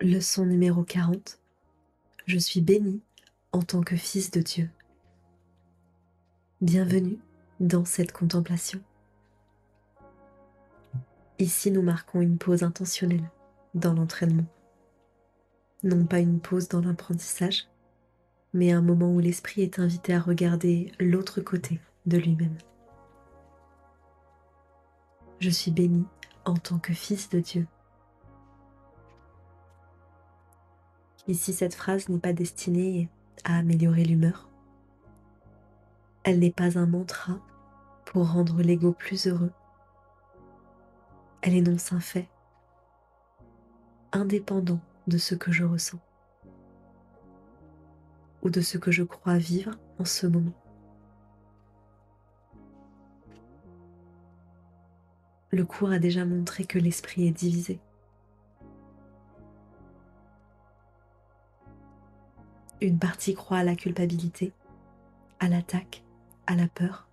Leçon numéro 40. Je suis béni en tant que fils de Dieu. Bienvenue dans cette contemplation. Ici, nous marquons une pause intentionnelle dans l'entraînement. Non pas une pause dans l'apprentissage, mais un moment où l'esprit est invité à regarder l'autre côté de lui-même. Je suis béni en tant que fils de Dieu. Ici, cette phrase n'est pas destinée à améliorer l'humeur. Elle n'est pas un mantra pour rendre l'ego plus heureux. Elle énonce un fait, indépendant de ce que je ressens ou de ce que je crois vivre en ce moment. Le cours a déjà montré que l'esprit est divisé. Une partie croit à la culpabilité, à l'attaque, à la peur,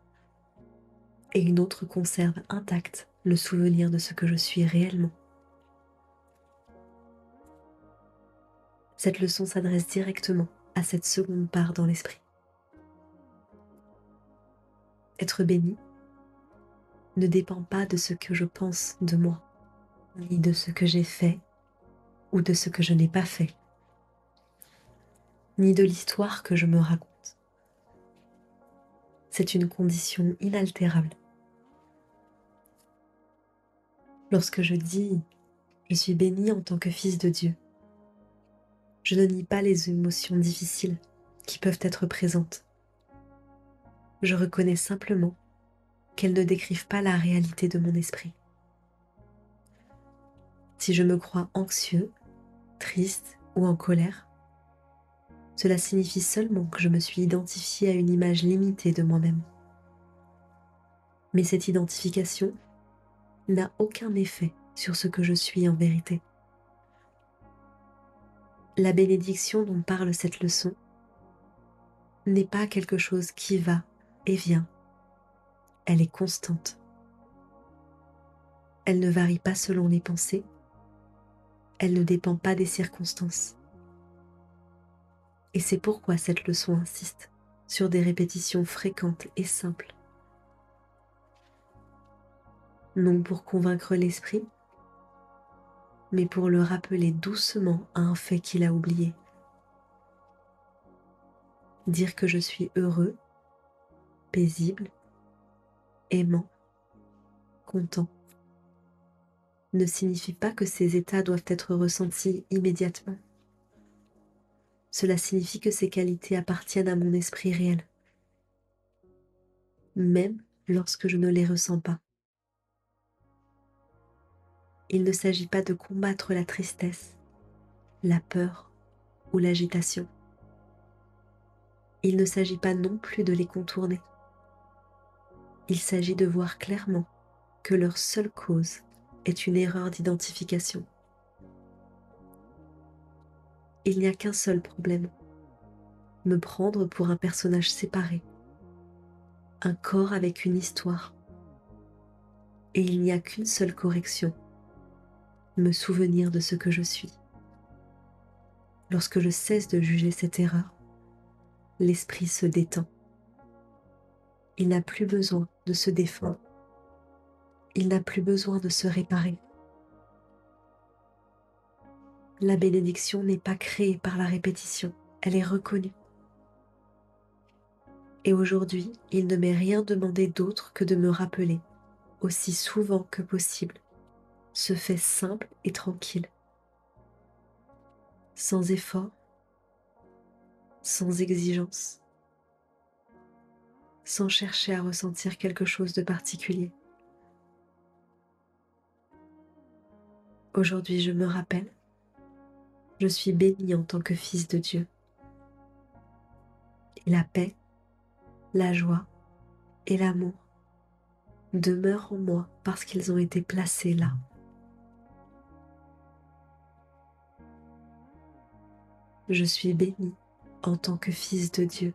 et une autre conserve intact le souvenir de ce que je suis réellement. Cette leçon s'adresse directement à cette seconde part dans l'esprit. Être béni ne dépend pas de ce que je pense de moi, ni de ce que j'ai fait ou de ce que je n'ai pas fait, ni de l'histoire que je me raconte. C'est une condition inaltérable. Lorsque je dis « je suis béni en tant que fils de Dieu », je ne nie pas les émotions difficiles qui peuvent être présentes. Je reconnais simplement qu'elles ne décrivent pas la réalité de mon esprit. Si je me crois anxieux, triste ou en colère, cela signifie seulement que je me suis identifié à une image limitée de moi-même. Mais cette identification n'a aucun effet sur ce que je suis en vérité. La bénédiction dont parle cette leçon n'est pas quelque chose qui va et vient. Elle est constante. Elle ne varie pas selon les pensées. Elle ne dépend pas des circonstances. Et c'est pourquoi cette leçon insiste sur des répétitions fréquentes et simples. Non pour convaincre l'esprit, mais pour le rappeler doucement à un fait qu'il a oublié. Dire que je suis heureux, paisible, aimant, content, ne signifie pas que ces états doivent être ressentis immédiatement. Cela signifie que ces qualités appartiennent à mon esprit réel, même lorsque je ne les ressens pas. Il ne s'agit pas de combattre la tristesse, la peur ou l'agitation. Il ne s'agit pas non plus de les contourner. Il s'agit de voir clairement que leur seule cause est une erreur d'identification. Il n'y a qu'un seul problème, me prendre pour un personnage séparé, un corps avec une histoire. Et il n'y a qu'une seule correction, me souvenir de ce que je suis. Lorsque je cesse de juger cette erreur, l'esprit se détend. Il n'a plus besoin de se défendre. Il n'a plus besoin de se réparer. La bénédiction n'est pas créée par la répétition, elle est reconnue. Et aujourd'hui, il ne m'est rien demandé d'autre que de me rappeler, aussi souvent que possible, ce fait simple et tranquille, sans effort, sans exigence, sans chercher à ressentir quelque chose de particulier. Aujourd'hui, je me rappelle, je suis béni en tant que fils de Dieu. Et la paix, la joie et l'amour demeurent en moi parce qu'ils ont été placés là. Je suis béni en tant que fils de Dieu.